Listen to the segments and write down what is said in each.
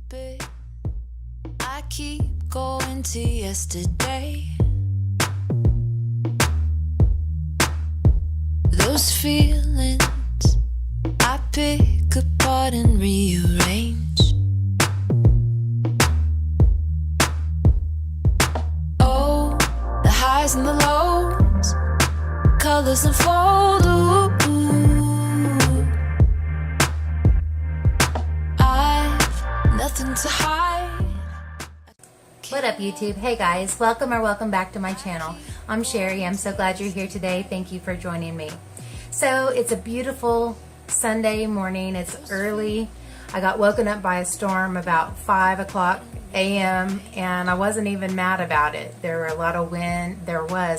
bit. I keep going to yesterday. Those feelings I pick apart and rearrange. Oh, the highs and the lows, colors unfold. Ooh, I've nothing to hide. What up, YouTube? Hey guys, welcome back to my channel. I'm Sherry. I'm so glad you're here today. Thank you for joining me. So it's a beautiful Sunday morning. It's early. I got woken up by a storm about 5 o'clock a.m. and I wasn't even mad about it. There was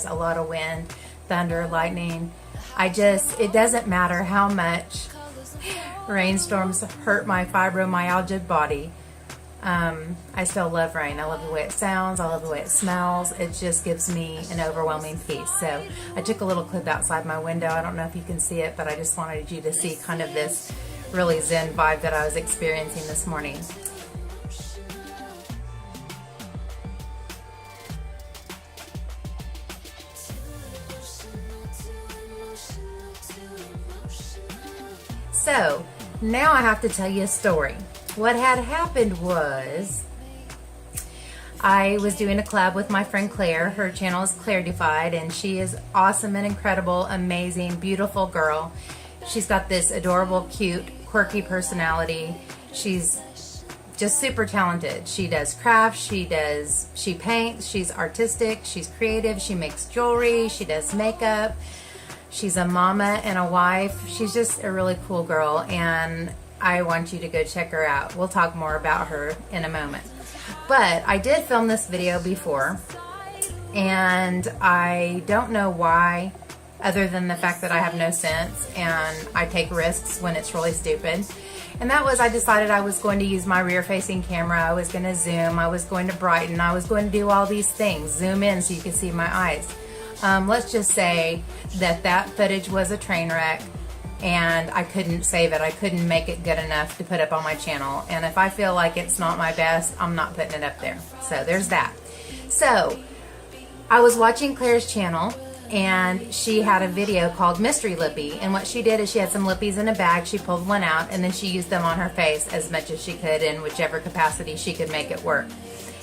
a lot of wind, thunder, lightning. It doesn't matter how much rainstorms hurt my fibromyalgia body. I still love rain. I love the way it sounds. I love the way it smells. It just gives me an overwhelming peace. So I took a little clip outside my window. I don't know if you can see it, but I just wanted you to see kind of this really zen vibe that I was experiencing this morning. So now I have to tell you a story. What had happened was I was doing a collab with my friend Claire. Her channel is CLAIREDYFIED, and she is awesome and incredible, amazing, beautiful girl. She's got this adorable, cute, quirky personality. She's just super talented. She does crafts, she paints, she's artistic, she's creative, she makes jewelry, she does makeup. She's a mama and a wife. She's just a really cool girl, and I want you to go check her out. We'll talk more about her in a moment. But I did film this video before, and I don't know why, other than the fact that I have no sense and I take risks when it's really stupid. And that was, I decided I was going to use my rear-facing camera. I was going to zoom. I was going to brighten. I was going to do all these things. Zoom in so you can see my eyes. Let's just say that footage was a train wreck, and I couldn't save it. I couldn't make it good enough to put up on my channel. And if I feel like it's not my best, I'm not putting it up there. So there's that. So I was watching Claire's channel, and she had a video called Mystery Lippie. And what she did is she had some lippies in a bag. She pulled one out, and then she used them on her face as much as she could in whichever capacity she could make it work.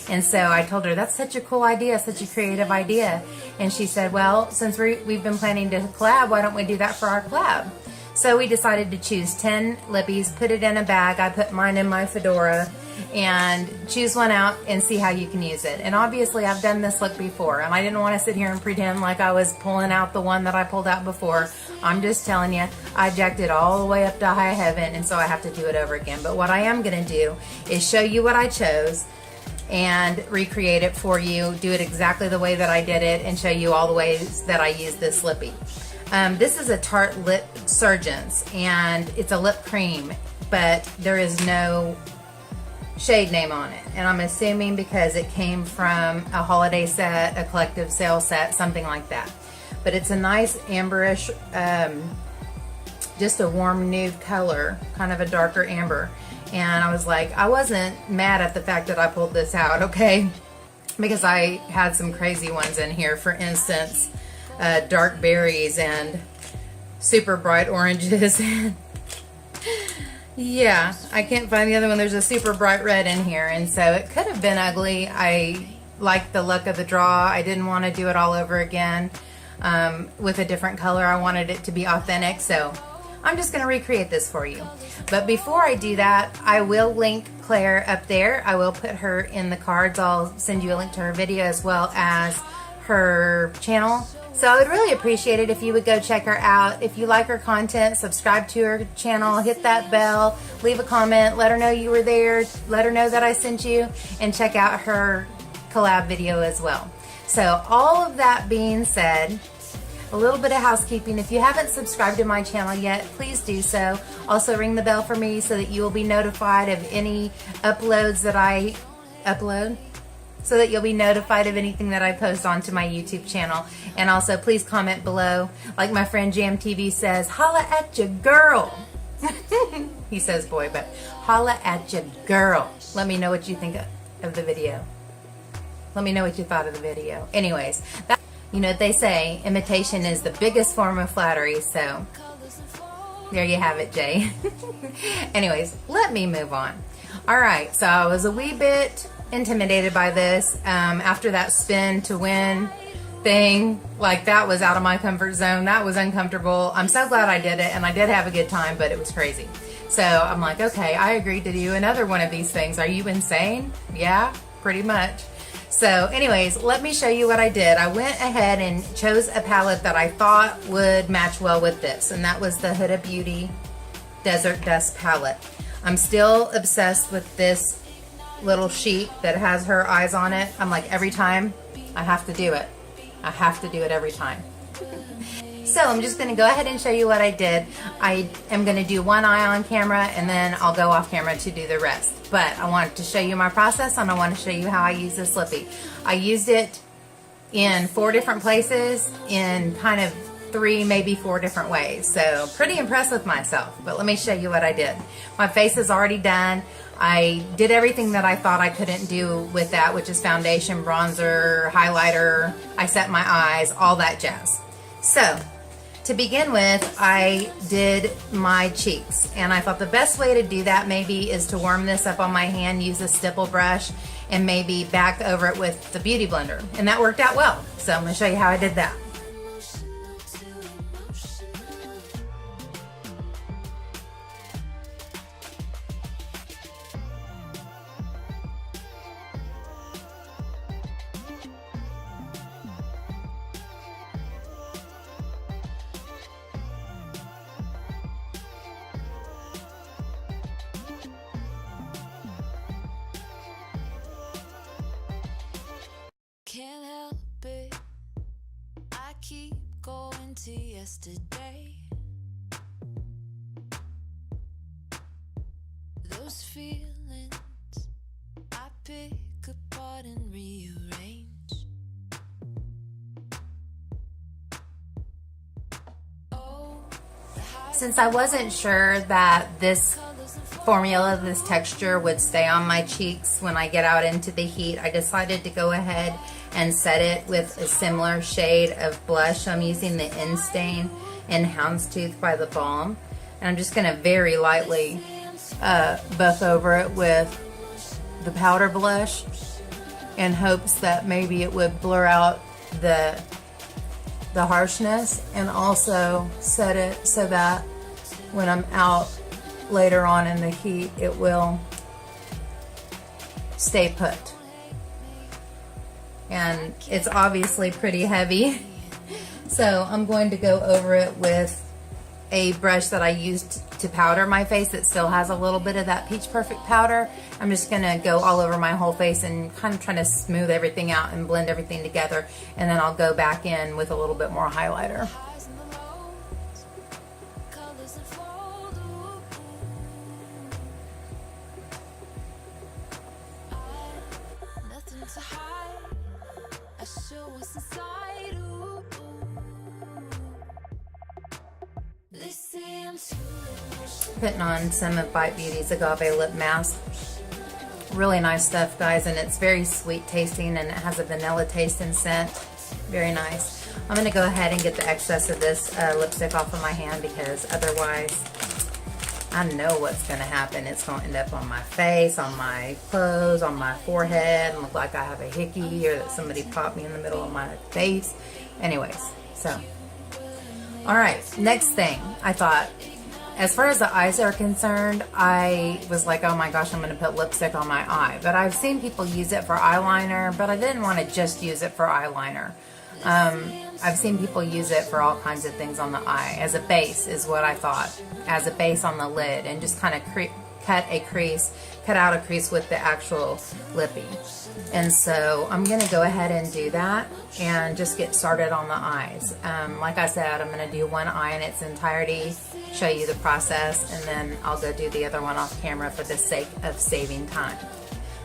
And so I told her, that's such a cool idea, such a creative idea. And she said, well, since we've been planning to collab, why don't we do that for our collab? So we decided to choose 10 lippies, put it in a bag. I put mine in my fedora, and choose one out and see how you can use it. And obviously I've done this look before, and I didn't want to sit here and pretend like I was pulling out the one that I pulled out before. I'm just telling you, I jacked it all the way up to high heaven, and so I have to do it over again. But what I am going to do is show you what I chose and recreate it for you, do it exactly the way that I did it, and show you all the ways that I use this lippie. This is a Tarte Lip Surgeons, and it's a lip cream, but there is no shade name on it. And I'm assuming because it came from a holiday set, a collective sale set, something like that. But it's a nice amberish, just a warm nude color, kind of a darker amber. And I was like, I wasn't mad at the fact that I pulled this out, okay? Because I had some crazy ones in here. For instance, dark berries and super bright oranges. Yeah, I can't find the other one. There's a super bright red in here, and so it could have been ugly. I liked the look of the draw. I didn't want to do it all over again with a different color. I wanted it to be authentic, so I'm just going to recreate this for you. But before I do that, I will link Claire up there. I will put her in the cards. I'll send you a link to her video as well as her channel. So I would really appreciate it if you would go check her out. If you like her content, subscribe to her channel, hit that bell, leave a comment, let her know you were there, let her know that I sent you, and check out her collab video as well. So all of that being said, a little bit of housekeeping. If you haven't subscribed to my channel yet, please do so. Also ring the bell for me so that you will be notified of any uploads that I upload, so that you'll be notified of anything that I post onto my YouTube channel. And also please comment below. Like my friend Jam TV says, holla at your girl. He says boy, but holla at your girl. Let me know what you think of the video. Let me know what you thought of the video. Anyways, you know, they say imitation is the biggest form of flattery, so there you have it, Jay. Anyways, let me move on. All right, so I was a wee bit intimidated by this after that spin to win thing. Like, that was out of my comfort zone. That was uncomfortable. I'm so glad I did it, and I did have a good time, but it was crazy. So I'm like, okay, I agreed to do another one of these things. Are you insane? Yeah, pretty much. So anyways, let me show you what I did. I went ahead and chose a palette that I thought would match well with this, and that was the Huda Beauty Desert Dust palette. I'm still obsessed with this little sheet that has her eyes on it. I'm like, every time I have to do it. I have to do it every time. So I'm just going to go ahead and show you what I did. I am going to do one eye on camera, and then I'll go off camera to do the rest. But I wanted to show you my process, and I want to show you how I use this lippy. I used it in 4 different places in kind of 3, maybe 4 different ways. So pretty impressed with myself, but let me show you what I did. My face is already done. I did everything that I thought I couldn't do with that, which is foundation, bronzer, highlighter. I set my eyes, all that jazz. So to begin with, I did my cheeks, and I thought the best way to do that maybe is to warm this up on my hand, use a stipple brush, and maybe back over it with the Beauty Blender, and that worked out well. So I'm going to show you how I did that. Can't help it, I keep going to yesterday. Those feelings I pick apart and rearrange. Since I wasn't sure that this formula, this texture would stay on my cheeks when I get out into the heat, I decided to go ahead and set it with a similar shade of blush. I'm using the Instain in Houndstooth by the Balm, and I'm just going to very lightly buff over it with the powder blush in hopes that maybe it would blur out the harshness, and also set it so that when I'm out later on in the heat, it will stay put. And it's obviously pretty heavy, so I'm going to go over it with a brush that I used to powder my face that still has a little bit of that Peach Perfect powder. I'm just going to go all over my whole face and kind of trying to smooth everything out and blend everything together, and then I'll go back in with a little bit more highlighter. Putting on some of Bite Beauty's Agave Lip Mask. Really nice stuff, guys, and it's very sweet tasting, and it has a vanilla taste and scent. Very nice. I'm going to go ahead and get the excess of this lipstick off of my hand, because otherwise I know what's going to happen. It's going to end up on my face, on my clothes, on my forehead, and look like I have a hickey, or that somebody popped me in the middle of my face. Anyways, so alright, next thing, I thought, as far as the eyes are concerned, I was like, oh my gosh, I'm going to put lipstick on my eye. But I've seen people use it for eyeliner, but I didn't want to just use it for eyeliner. I've seen people use it for all kinds of things on the eye. As a base is what I thought. As a base on the lid, and just kind of cut out a crease with the actual lippy. And so I'm going to go ahead and do that and just get started on the eyes. Like I said, I'm going to do one eye in its entirety, show you the process, and then I'll go do the other one off camera for the sake of saving time.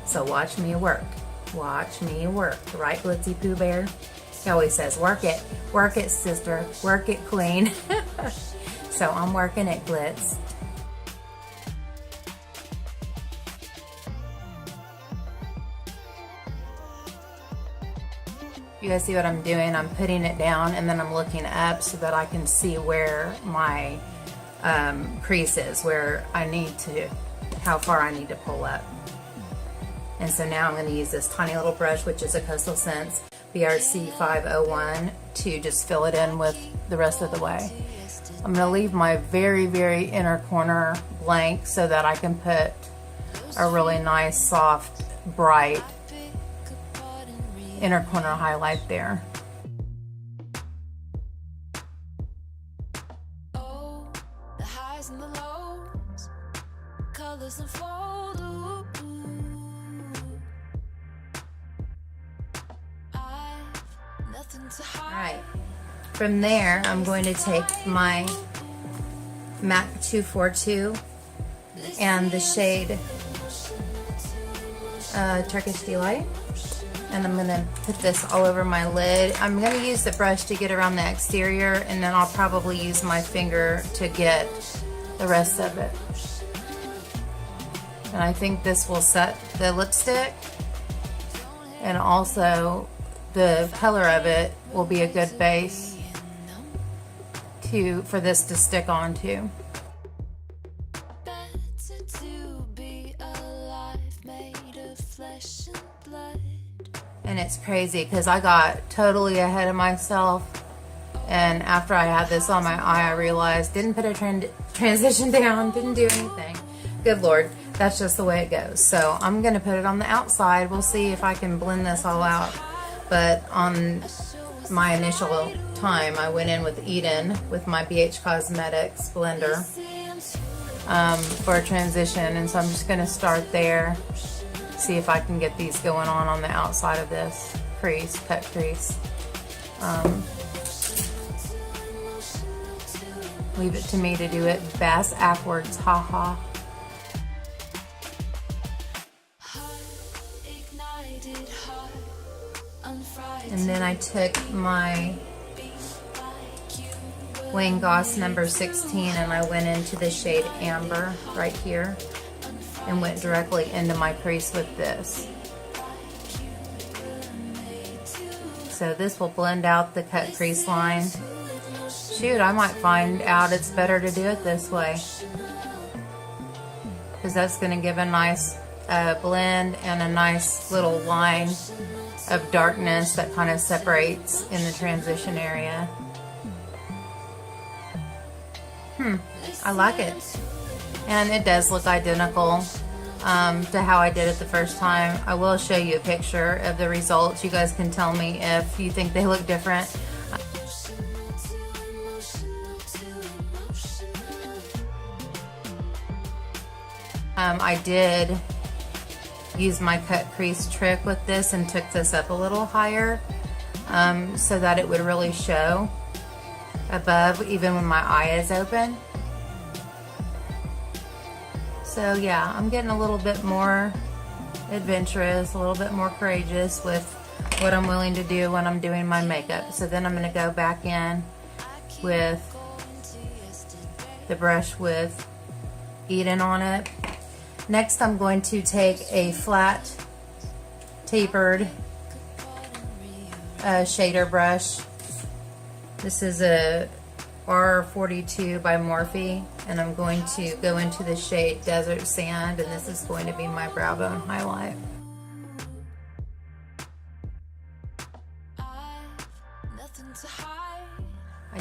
So watch me work. Watch me work. Right, Glitzy Pooh Bear? He always says, work it, sister, work it, queen. So I'm working it, Glitz. You guys see what I'm doing? I'm putting it down and then I'm looking up so that I can see where my crease is, where I need to, how far I need to pull up. And so now I'm going to use this tiny little brush, which is a Coastal Scents BRC 501, to just fill it in with the rest of the way. I'm going to leave my very, very inner corner blank so that I can put a really nice, soft, bright inner corner highlight there. Oh, the highs and the lows, colors unfold. I've nothing to hide. Alright, from there I'm going to take my MAC 242 and the shade Turkish Delight, and I'm going to put this all over my lid. I'm going to use the brush to get around the exterior, and then I'll probably use my finger to get the rest of it. And I think this will set the lipstick, and also the color of it will be a good base for this to stick onto. Better to be alive, made of flesh and blood. And it's crazy because I got totally ahead of myself, and after I had this on my eye I realized didn't put a transition down, didn't do anything. Good Lord, that's just the way it goes. So I'm gonna put it on the outside. We'll see if I can blend this all out. But on my initial time I went in with Eden with my BH Cosmetics blender for a transition, and so I'm just gonna start there, see if I can get these going on the outside of this crease, cut crease. Leave it to me to do it bass backwards, haha. And then I took my Wayne Goss number 16 and I went into the shade Amber right here and went directly into my crease with this. So this will blend out the cut crease line. Shoot, I might find out it's better to do it this way, because that's going to give a nice blend and a nice little line of darkness that kind of separates in the transition area. I like it. And it does look identical to how I did it the first time. I will show you a picture of the results. You guys can tell me if you think they look different. I did use my cut crease trick with this and took this up a little higher so that it would really show above even when my eye is open. So yeah, I'm getting a little bit more adventurous, a little bit more courageous with what I'm willing to do when I'm doing my makeup. So then I'm going to go back in with the brush with Eden on it. Next I'm going to take a flat tapered shader brush. This is a R42 by Morphe, and I'm going to go into the shade Desert Sand, and this is going to be my brow bone highlight. I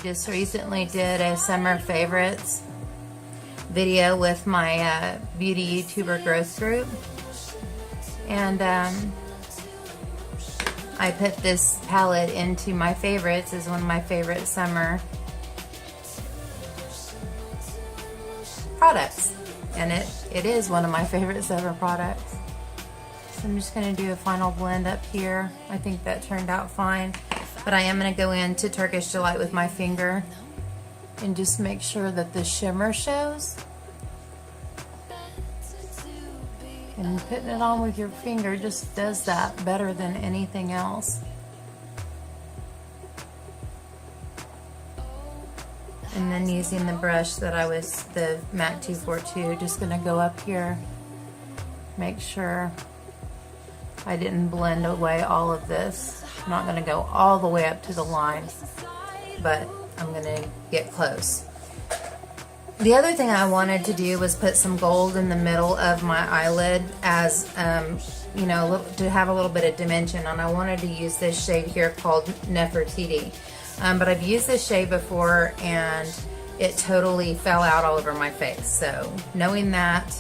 just recently did a summer favorites video with my beauty YouTuber growth group, and I put this palette into my favorites as one of my favorite summer products, and it is one of my favorite summer products. So I'm just going to do a final blend up here. I think that turned out fine, but I am going to go into Turkish Delight with my finger and just make sure that the shimmer shows. And putting it on with your finger just does that better than anything else. And then using the brush that the MAC 242, just gonna go up here, make sure I didn't blend away all of this. I'm not going to go all the way up to the line, but I'm going to get close. The other thing I wanted to do was put some gold in the middle of my eyelid as, you know, to have a little bit of dimension, and I wanted to use this shade here called Nefertiti. But I've used this shade before and it totally fell out all over my face. So knowing that,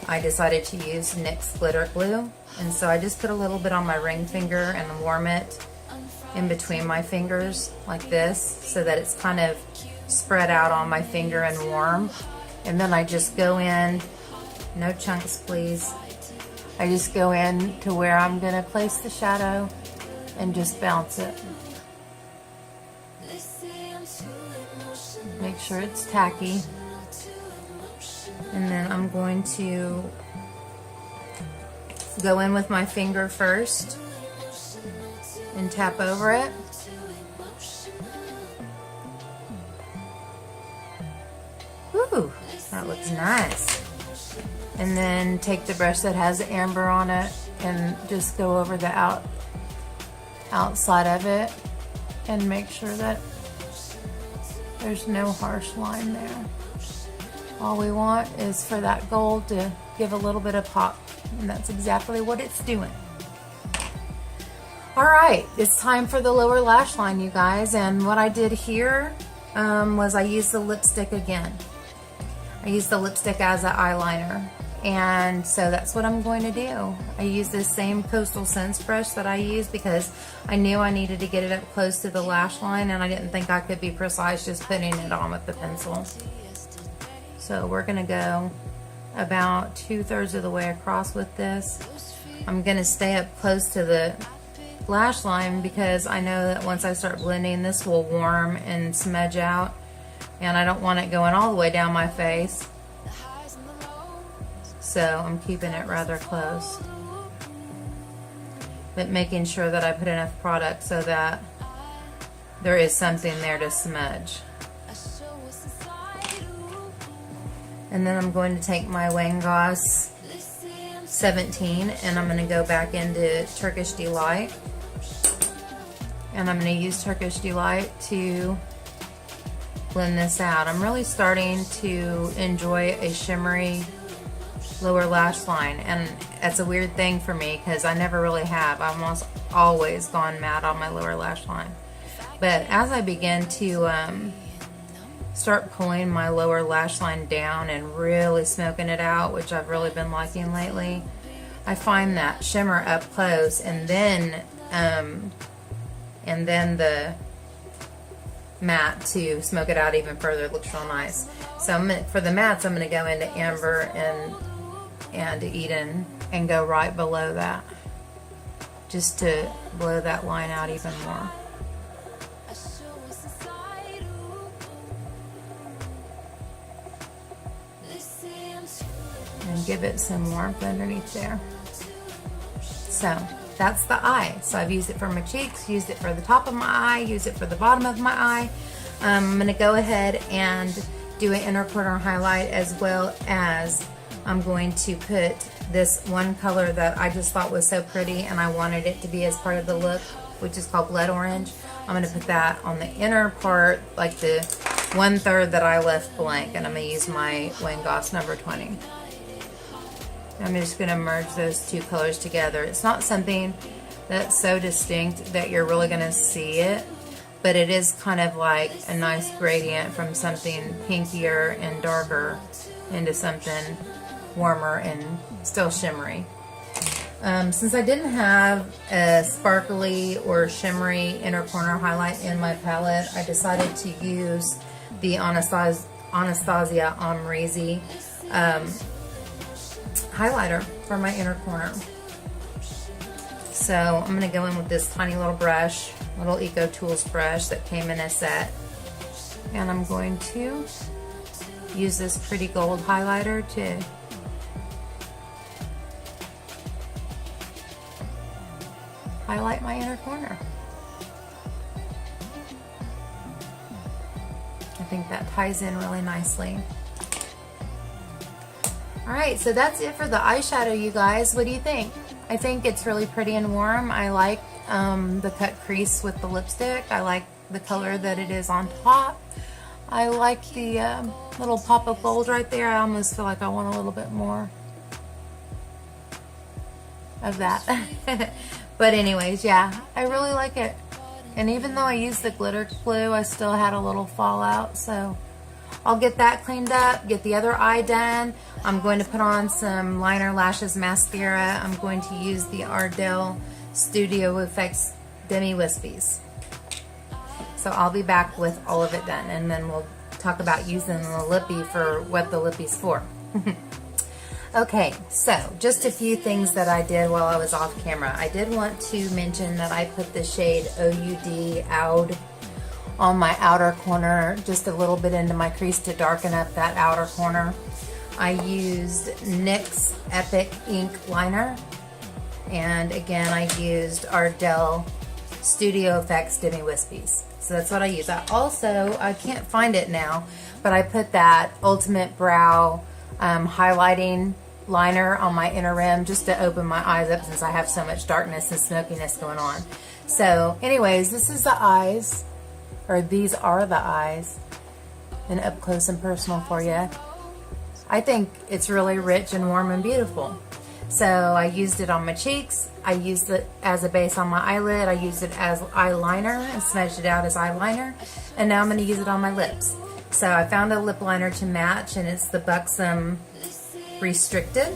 I decided to use NYX glitter glue, and so I just put a little bit on my ring finger and warm it in between my fingers like this so that it's kind of spread out on my finger and warm. And then I just go in, no chunks please, I just go in to where I'm going to place the shadow and just bounce it. Make sure it's tacky. And then I'm going to go in with my finger first and tap over it. Ooh, that looks nice. And then take the brush that has amber on it and just go over the outside of it and make sure that there's no harsh line there. All we want is for that gold to give a little bit of pop, and that's exactly what it's doing. Alright, it's time for the lower lash line, you guys, and what I did here was I used the lipstick again. I used the lipstick as an eyeliner, and so that's what I'm going to do. I used this same Coastal Scents brush that I used because I knew I needed to get it up close to the lash line, and I didn't think I could be precise just putting it on with the pencil. So we're going to go about 2/3 of the way across with this. I'm going to stay up close to the lash line because I know that once I start blending, this will warm and smudge out, and I don't want it going all the way down my face. So I'm keeping it rather close, but making sure that I put enough product so that there is something there to smudge. And then I'm going to take my Wayne Goss 17 and I'm going to go back into Turkish Delight. And I'm going to use Turkish Delight to blend this out. I'm really starting to enjoy a shimmery lower lash line, and that's a weird thing for me because I never really have. I've almost always gone matte on my lower lash line. But as I begin to start pulling my lower lash line down and really smoking it out, which I've really been liking lately, I find that shimmer up close, and then the matte to smoke it out even further. It looks real nice. So for the mattes, I'm going to go into Amber and Eden and go right below that, just to blow that line out even more. And give it some warmth underneath there. So that's the eye. So I've used it for my cheeks, used it for the top of my eye, used it for the bottom of my eye. I'm going to go ahead and do an inner corner highlight, as well as I'm going to put this one color that I just thought was so pretty and I wanted it to be as part of the look, which is called Blood Orange. I'm going to put that on the inner part, like the 1/3 that I left blank, and I'm going to use my Wayne Goss number 20. I'm just going to merge those two colors together. It's not something that's so distinct that you're really going to see it, but it is kind of like a nice gradient from something pinkier and darker into something warmer and still shimmery. Since I didn't have a sparkly or shimmery inner corner highlight in my palette, I decided to use the Anastasia Amrezy highlighter for my inner corner. So I'm going to go in with this tiny little brush, little Eco Tools brush that came in a set, and I'm going to use this pretty gold highlighter to highlight my inner corner. I think that ties in really nicely. Alright, so that's it for the eyeshadow, you guys. What do you think? I think it's really pretty and warm. I like the cut crease with the lipstick. I like the color that it is on top. I like the little pop of gold right there. I almost feel like I want a little bit more of that. But anyways, yeah, I really like it. And even though I used the glitter glue, I still had a little fallout. So I'll get that cleaned up, get the other eye done. I'm going to put on some liner, lashes, mascara. I'm going to use the Ardell Studio Effects Demi Wispies. So I'll be back with all of it done, and then we'll talk about using the lippie for what the lippie's for. Okay, so just a few things that I did while I was off camera. I did want to mention that I put the shade OUD on my outer corner, just a little bit into my crease to darken up that outer corner. I used NYX Epic Ink Liner, and again I used Ardell Studio Effects Demi Wispies. So that's what I use. I can't find it now, but I put that Ultimate Brow highlighting liner on my inner rim just to open my eyes up since I have so much darkness and smokiness going on. So anyways, this is the eyes, or these are the eyes, and up close and personal for you. I think it's really rich and warm and beautiful. So I used it on my cheeks, I used it as a base on my eyelid, I used it as eyeliner and smudged it out as eyeliner, and now I'm going to use it on my lips. So I found a lip liner to match, and it's the Buxom Restricted.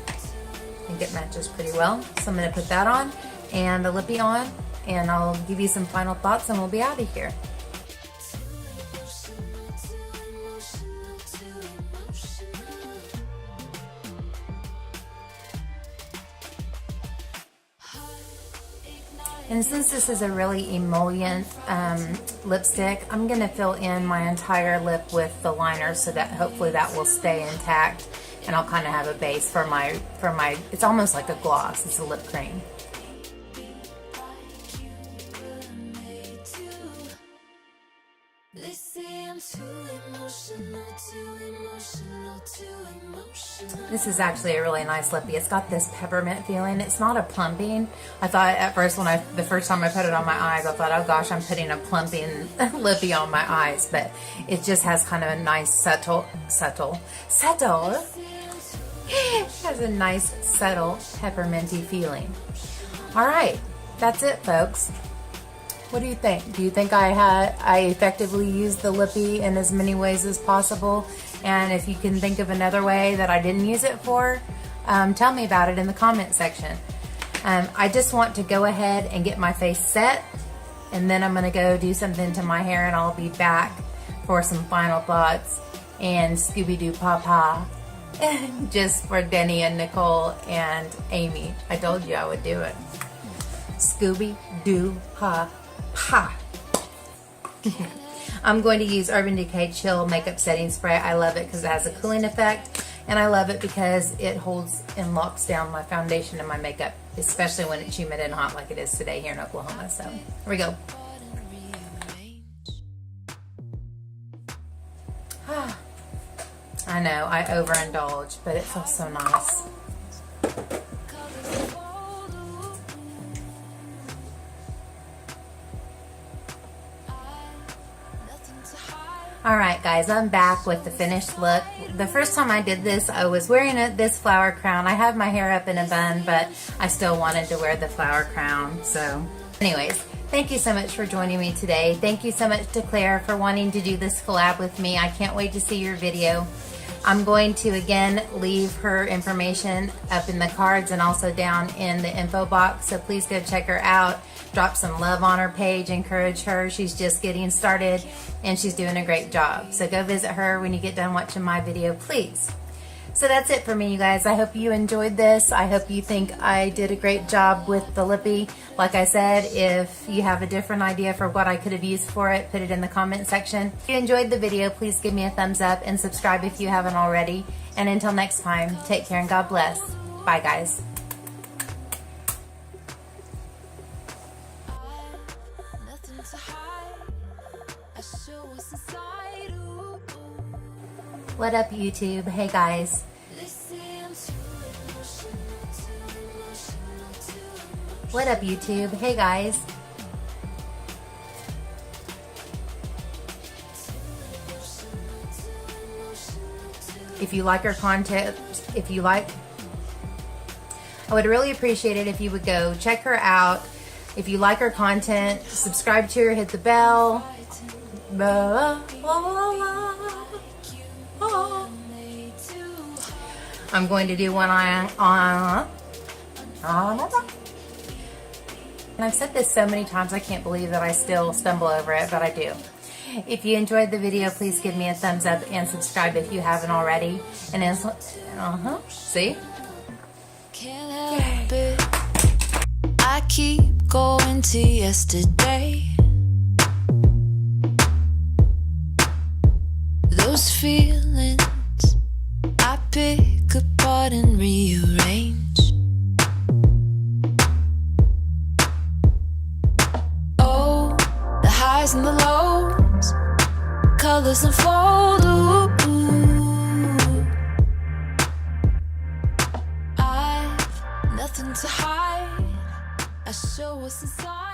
I think it matches pretty well. So I'm going to put that on and the lippie on, and I'll give you some final thoughts and we'll be out of here. And since this is a really emollient lipstick, I'm going to fill in my entire lip with the liner so that hopefully that will stay intact, and I'll kind of have a base for my, it's almost like a gloss, it's a lip cream. This is actually a really nice lippie. It's got this peppermint feeling. It's not a plumping. I thought at first the first time I put it on my eyes, I thought, oh gosh, I'm putting a plumping lippie on my eyes, but it just has kind of a nice subtle. It has a nice subtle pepperminty feeling. All right, that's it, folks. What do you think? Do you think I effectively used the lippie in as many ways as possible? And if you can think of another way that I didn't use it for, tell me about it in the comment section. I just want to go ahead and get my face set, and then I'm going to go do something to my hair, and I'll be back for some final thoughts and Scooby-Doo Papa just for Denny and Nicole and Amy. I told you I would do it. Scooby-Doo Papa. I'm going to use Urban Decay Chill Makeup Setting Spray. I love it because it has a cooling effect, and I love it because it holds and locks down my foundation and my makeup, especially when it's humid and hot like it is today here in Oklahoma. So here we go. I know, I overindulge, but it feels so nice. Alright guys, I'm back with the finished look. The first time I did this, I was wearing this flower crown. I have my hair up in a bun, but I still wanted to wear the flower crown. So anyways, thank you so much for joining me today. Thank you so much to Claire for wanting to do this collab with me. I can't wait to see your video. I'm going to again leave her information up in the cards and also down in the info box, so please go check her out. Drop some love on her page, encourage her. She's just getting started and she's doing a great job. So go visit her when you get done watching my video, please. So that's it for me, you guys. I hope you enjoyed this. I hope you think I did a great job with the lippie. Like I said, if you have a different idea for what I could have used for it, put it in the comment section. If you enjoyed the video, please give me a thumbs up and subscribe if you haven't already. And until next time, take care and God bless. Bye, guys. What up, YouTube? Hey guys. What up, YouTube? Hey, guys. If you like our content, I would really appreciate it if you would go check her out. If you like her content, subscribe to her, hit the bell. I'm going to do one on and I've said this so many times, I can't believe that I still stumble over it, but I do. If you enjoyed the video, please give me a thumbs up and subscribe if you haven't already. And see? Can't help it. I keep going to yesterday. Those feelings I pick apart and rearrange. Oh, the highs and the lows, colors unfold. I've nothing to hide. I show what's inside.